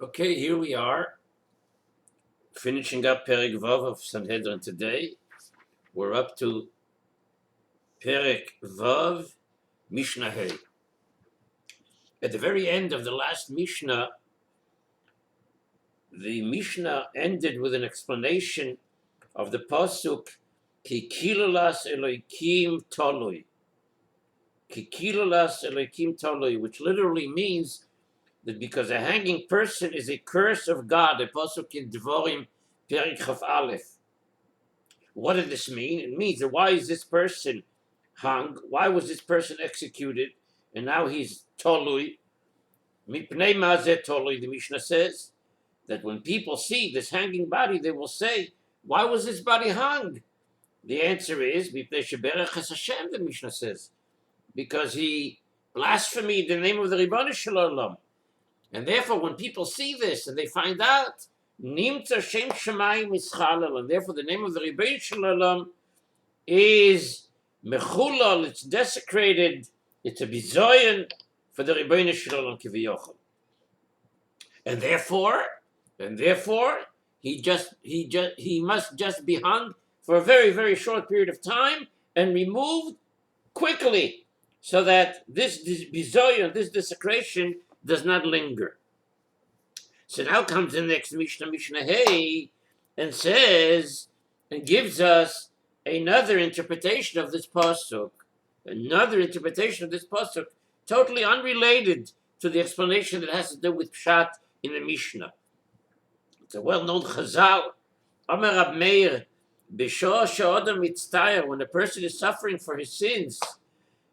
Okay, here we are, finishing up Perek Vav of Sanhedrin today. We're up to Perek Vav, Mishnah Hey. At the very end of the last Mishnah, the Mishnah ended with an explanation of the pasuk Ki kilulas Elokim tolui. Ki kilulas Elokim tolui, which literally means that because a hanging person is a curse of God, a pasuk in Devorim Perek Chav Aleph. What did this mean? It means that why is this person hung? Why was this person executed? And now he's tolui. Mipnei mazeh tolui, the Mishnah says, that when people see this hanging body, they will say, why was this body hung? The answer is, Mipnei sheberech es Hashem, the Mishnah says, because he blasphemed the name of the Ribbon Shalom. And therefore, when people see this and they find out, Nimtza Shem Shemayim Mischalel, and therefore the name of the Ribbon Shalom is mechulal, it's desecrated, it's a bizoyan for the Ribono Shel Olam Kiviyachol. And therefore, he must just be hung for a very, very short period of time and removed quickly so that this bizoyan, this desecration, does not linger. So now comes the next Mishnah, Mishnah Hey, and says, and gives us another interpretation of this pasuk, totally unrelated to the explanation that has to do with pshat in the Mishnah. It's a well-known chazal, Amar Rab Meir, B'shoah she'odam mitztayr, when a person is suffering for his sins,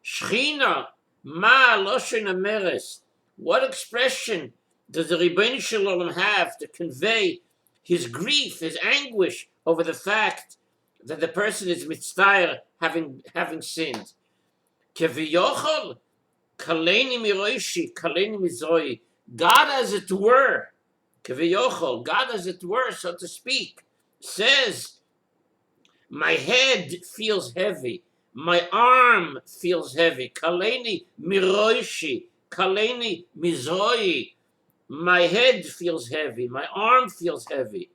Shechina, ma loshen ameres, what expression does the Ribono Shel Olam have to convey his grief, his anguish over the fact that the person is mitztayr, having sinned? Keviyochol, kaleni miroishi, kaleni mizoi. God, as it were, keviyochol, God, as it were, so to speak, says, my head feels heavy, my arm feels heavy. Kaleni miroishi, kaleni mizoi. My head feels heavy, my arm feels heavy,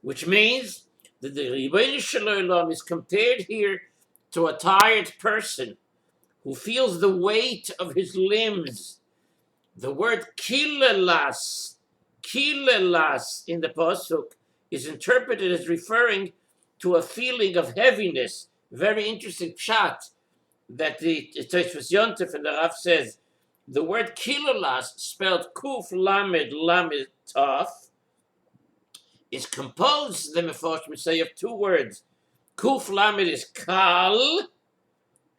which means that the Ribono Shel Olam is compared here to a tired person who feels the weight of his limbs. The word kilelas in the pasuk is interpreted as referring to a feeling of heaviness. Very interesting pshat that the Tosfos Yontef and the Rav says. The word kilelas, spelled kuf lamed lamed taf, is composed, the Mefarshim say, of two words. Kuf lamed is kal,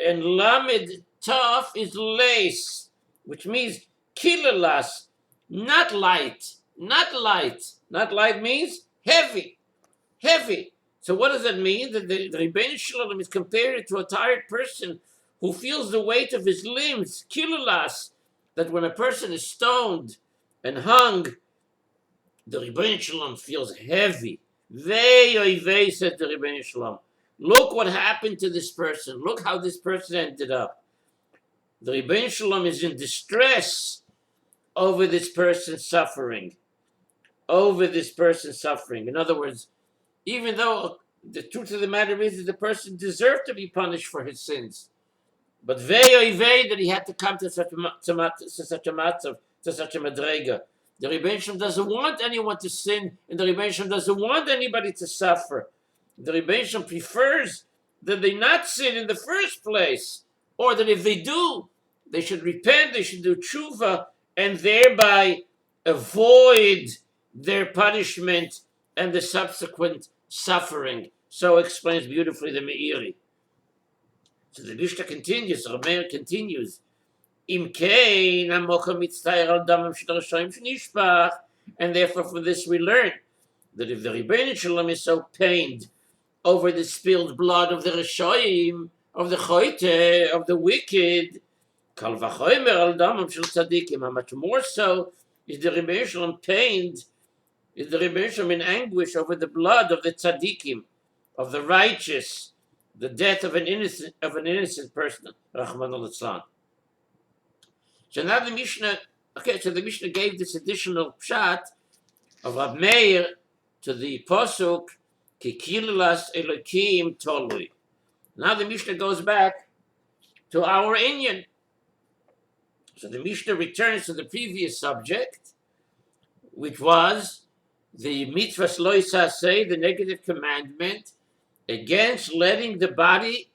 and lamed taf is lace, which means kilelas, not light. Not light means heavy. So what does that mean? That the Ribono Shel Olam is compared to a tired person who feels the weight of his limbs, kilelas, that when a person is stoned and hung, the Ribono Shel Olam feels heavy. Vey oy vey, said the Ribono Shel Olam. Look what happened to this person. Look how this person ended up. The Ribono Shel Olam is in distress over this person's suffering. In other words, even though the truth of the matter is that the person deserved to be punished for his sins, but vey oy vey that he had to come to such a matzav, to such a madrega. The Ribono Shel Olam doesn't want anyone to sin, and the Ribono Shel Olam doesn't want anybody to suffer. The Ribono Shel Olam prefers that they not sin in the first place, or that if they do, they should repent, they should do tshuva, and thereby avoid their punishment and the subsequent suffering. So explains beautifully the Meiri. So the Mishnah continues, Rameir continues, Im kein hamochel mitztayr al damam shel rashaim shenishpach, and therefore from this we learn that if the Ribono Shel Olam is so pained over the spilled blood of the rashaim, of the choite, of the wicked, kal vachomer al damam shel tzadikim, how much more so is the Ribono Shel Olam pained, is the Ribono Shel Olam in anguish over the blood of the tzadikim, of the righteous, the death of an innocent person, Rahman al-Islam. So now the Mishnah gave this additional pshat of Rab Meir to the Pasuk, Ki Kilas Elokim Tolui. Now the Mishnah goes back to our Inyan. So the Mishnah returns to the previous subject, which was the mitzvah lo say, the negative commandment against letting the body,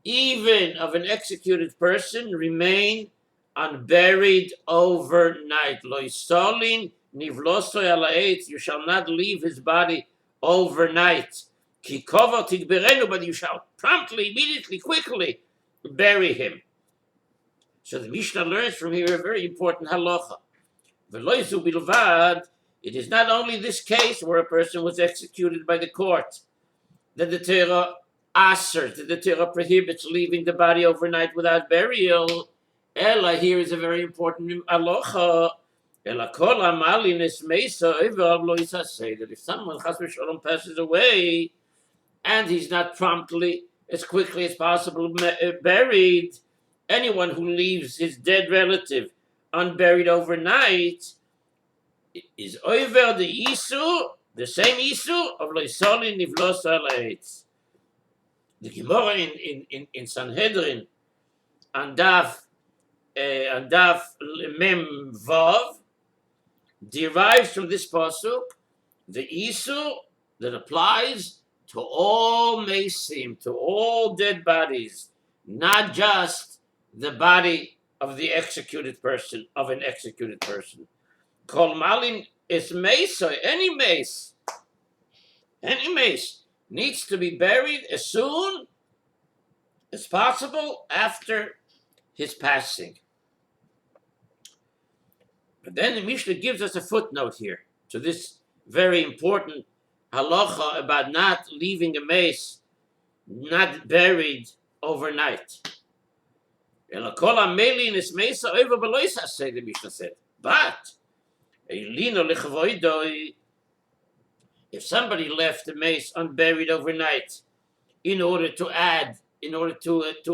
even of an executed person, remain unburied overnight. Lo yisolin nivlosoy ala eitz, you shall not leave his body overnight. Ki kovo tigberenu, but you shall promptly, immediately, quickly bury him. So the Mishnah learns from here a very important halacha. V'loizu bilvad, it is not only this case where a person was executed by the court that the Torah asers, that the Torah prohibits leaving the body overnight without burial. Ella, here is a very important halacha. Ella kol amalin es meisa evav lo yisasei, that if someone chas v'shalom passes away and he's not promptly, as quickly as possible buried, anyone who leaves his dead relative unburied overnight is over the isu, the same isu of loisolin nivlos al eitz. The Gemara in Sanhedrin and Daf Mem Vav derives from this pasuk the isu that applies to all mesim, to all dead bodies, not just the body of the executed person, of an executed person. Kol malin is mesa, any mace needs to be buried as soon as possible after his passing. But then the Mishnah gives us a footnote here to this very important halacha about not leaving a mace not buried overnight. The Mishnah said, but if somebody left the mace unburied overnight in order to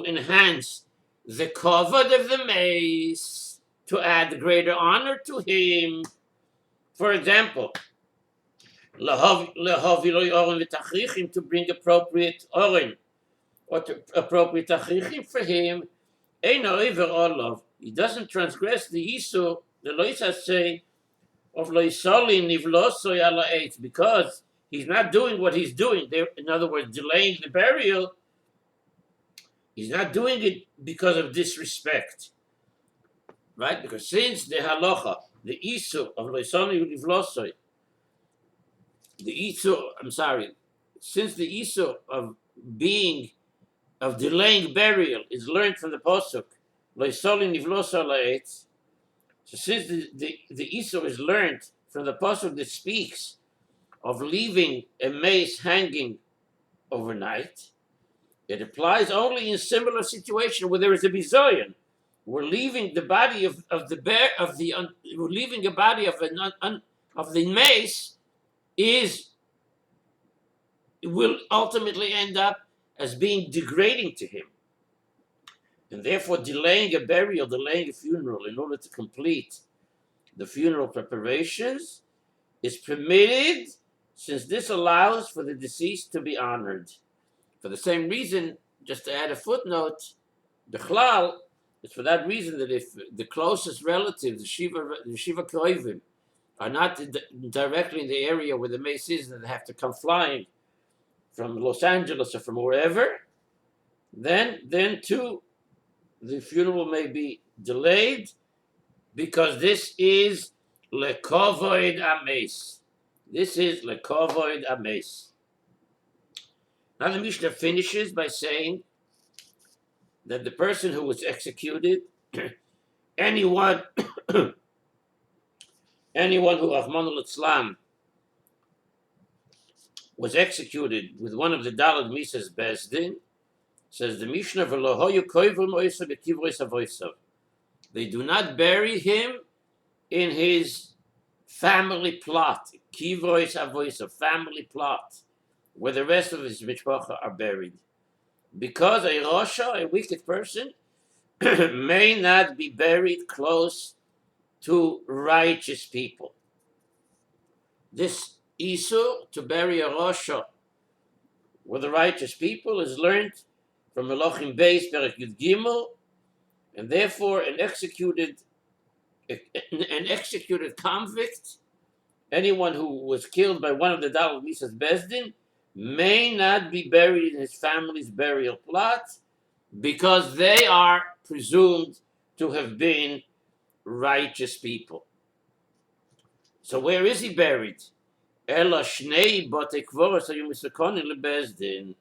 enhance the kavod of the mace, to add greater honor to him, for example, to bring appropriate orin, or to appropriate tachrichim for him, he doesn't transgress the isu, the loisa say, of loisolin nivlosoy ala eitz, because he's not doing what he's doing. In other words, delaying the burial. He's not doing it because of disrespect, right? Because since the halacha, the isu of loisolin nivlosoy, since the isu of delaying burial is learned from the pasuk loisolin nivlosoy ala eitz. So since the Isur is learned from the pasuk that speaks of leaving a mace hanging overnight, it applies only in similar situation where there is a bizoyan. We're leaving the body of the mace will ultimately end up as being degrading to him. And therefore, delaying a burial, delaying a funeral in order to complete the funeral preparations is permitted, since this allows for the deceased to be honored. For the same reason, just to add a footnote, Bechlal, it's for that reason that if the closest relatives, the Shiva Kroivim, are not directly in the area where the mace is, and they have to come flying from Los Angeles or from wherever, then too, the funeral may be delayed, because this is lekovoid ames. This is lekovoid ames. Now the Mishnah finishes by saying that the person who was executed, anyone who Rahman al-Islam was executed with one of the Dalad Misas Bezdin, says the Mishnah, they do not bury him in his family plot, kivrois avoisav, family plot, where the rest of his mishpacha are buried, because a rasha, a wicked person, may not be buried close to righteous people. This Isur to bury a Rosha with the righteous people is learned from Elohim Beis Perek Yud Gimel, and therefore an executed convict, anyone who was killed by one of the Daled Misas Bezdin, may not be buried in his family's burial plot because they are presumed to have been righteous people. So where is he buried? Ela shnei batei kvoros hayu misakonin lebezdin.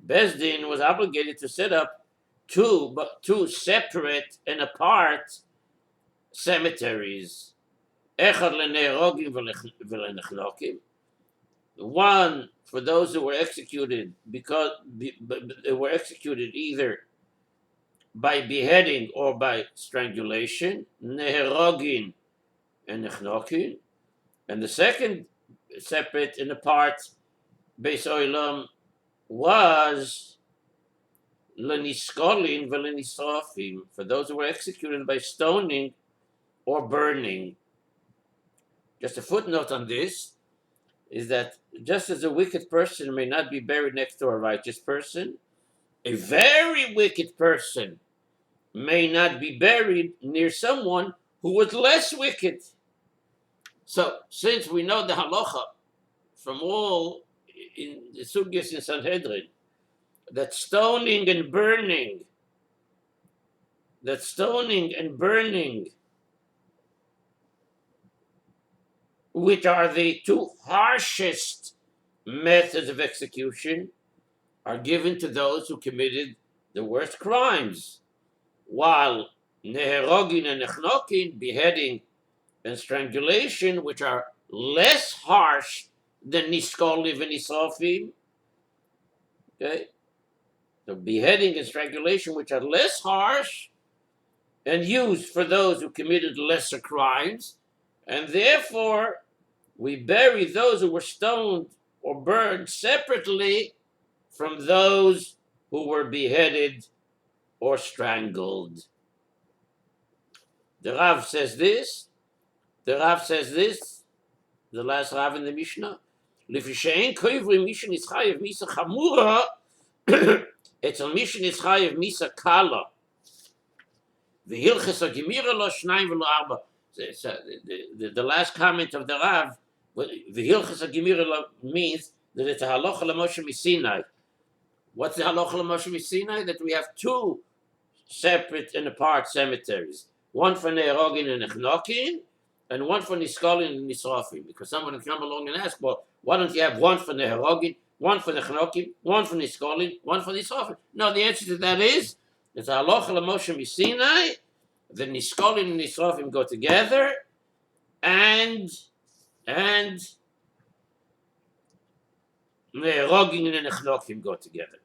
Bezdin was obligated to set up two separate and apart cemeteries. Echad lene'erogim v'lenechnokim. One for those who were executed because they were executed either by beheading or by strangulation, neherogin and nechnokin, and the second separate and apart Beis Olam was leniskolin v'lenisrofim, for those who were executed by stoning or burning. Just a footnote on this is that just as a wicked person may not be buried next to a righteous person, a very wicked person may not be buried near someone who was less wicked. So, since we know the halacha from all in the sugyas in Sanhedrin, that stoning and burning, which are the two harshest methods of execution, are given to those who committed the worst crimes, while neherogin and nechnokin, beheading and strangulation, which are less harsh than niskoliv and nisrofim, okay? So beheading and strangulation, which are less harsh and used for those who committed lesser crimes, and therefore we bury those who were stoned or burned separately from those who were beheaded or strangled. The Rav says this, the last Rav in the Mishnah, Lifishein koivri Mishnah is chayev misa chamura, etzel Mishnah is chayev misa kala. V'hilches ha-gemira lo shnayim v'lo arba. The last comment of the Rav, v'hilches ha-gemira lo means that it's a halacha l'Moshe Sinai. What's the halacha l'Moshe Sinai? That we have two separate and apart cemeteries. One for Ne'erogin and Echnokin, and one for Niskolin and Nisrofim. Because someone will come along and ask, well, why don't you have one for Ne'erogin, one for Echnokin, one for Niskolin, one for Nisrofim? No, the answer to that is, it's a halacha l'Moshe Sinai. The Niskolin and Nisrofim go together, and Ne'erogin and Echnokim go together.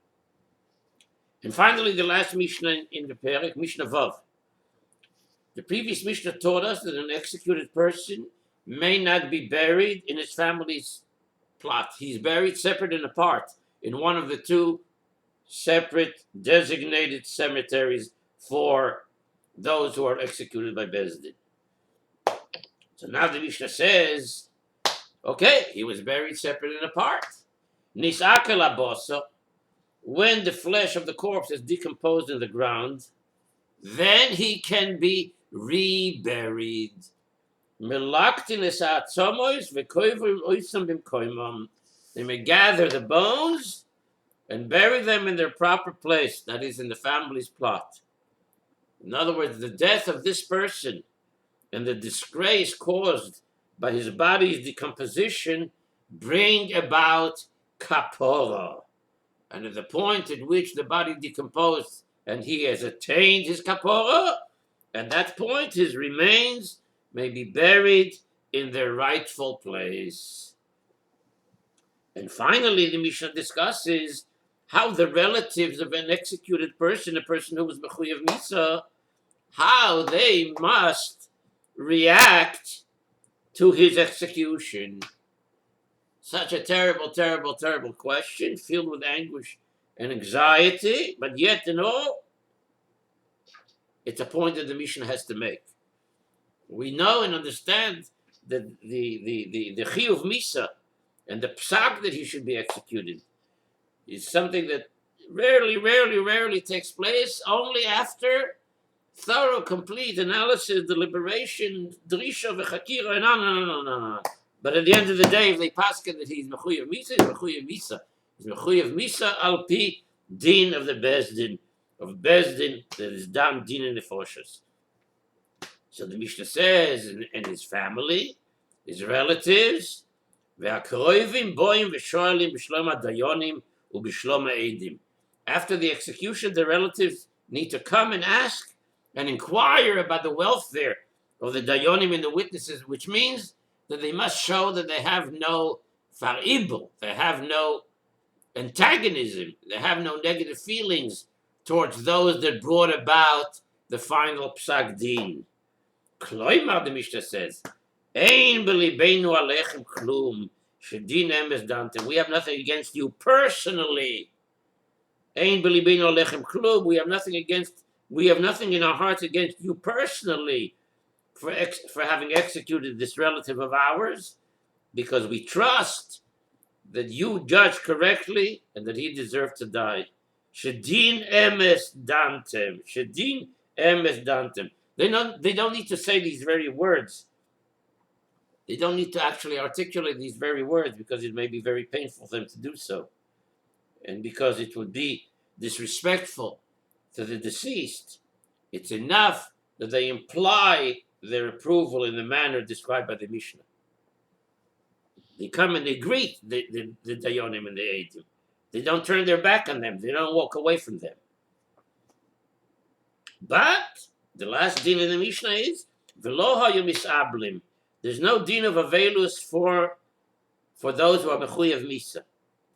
And finally, the last Mishnah in the Perek, Mishnah Vav. The previous Mishnah taught us that an executed person may not be buried in his family's plot. He's buried separate and apart in one of the two separate designated cemeteries for those who are executed by Bezdin. So now the Mishnah says, okay, he was buried separate and apart. Nisakel abosa, when the flesh of the corpse is decomposed in the ground, then he can be reburied. They may gather the bones and bury them in their proper place, that is, in the family's plot. In other words, the death of this person and the disgrace caused by his body's decomposition bring about kapora. And at the point at which the body decomposed and he has attained his kapora, at that point his remains may be buried in their rightful place. And finally, the Mishnah discusses how the relatives of an executed person, a person who was mechuyev misa, how they must react to his execution. Such a terrible, terrible, terrible question, filled with anguish and anxiety, but yet in all, it's a point that the Mishnah has to make. We know and understand the chiyuv misa and the psak that he should be executed is something that rarely takes place. Only after thorough, complete analysis, deliberation, drisha v'chakira, no. But at the end of the day, if they paskin that he's mechuyev misa, he's mechuyev misa. He's mechuyev misa al pi din of the bezdin, that is dam din in the forces. So the Mishnah says, and his family, his relatives, ve'akroivim boim v'shoalim b'shlom hadayonim u'b'shlom ha'edim. After the execution, the relatives need to come and ask and inquire about the welfare of the dayonim and the witnesses, which means that they must show that they have no faribel, they have no antagonism, they have no negative feelings towards those that brought about the final psak din. Kloimar, the Mishnah says, Ein b'libeinu alechem klum, shedin emes dantem. We have nothing against you personally. Ein b'libeinu alechem klum. We have nothing in our hearts against you personally for having executed this relative of ours, because we trust that you judge correctly and that he deserved to die. Shedin emes dantem. Shedin emes dantem. They don't need to say these very words. They don't need to actually articulate these very words because it may be very painful for them to do so. And because it would be disrespectful to the deceased, it's enough that they imply their approval in the manner described by the Mishnah. They come and they greet the Dayonim and the Eidim. They don't turn their back on them. They don't walk away from them. But the last din in the Mishnah is v'lo hayu misablim. There's no din of avelus for those who are mechuyev misa.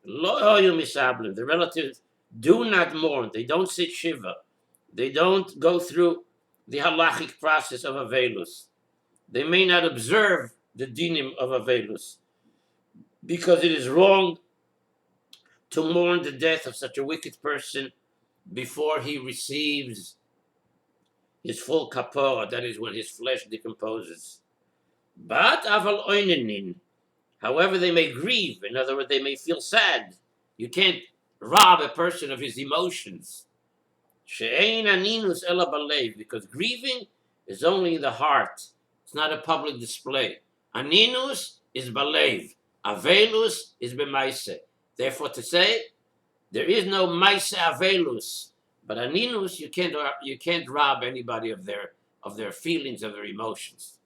Lo hayu misablim. The relatives do not mourn. They don't sit shiva. They don't go through the halachic process of avelus. They may not observe the dinim of avelus because it is wrong to mourn the death of such a wicked person before he receives his full kapora, that is when his flesh decomposes. But aval oinenin, however they may grieve, in other words, they may feel sad. You can't rob a person of his emotions. She'ein aninus ela balev, because grieving is only in the heart. It's not a public display. Aninus is balev. Avelus is b'maise. Therefore, to say there is no maise avelus, but aninus, you can't rob anybody of their feelings, of their emotions.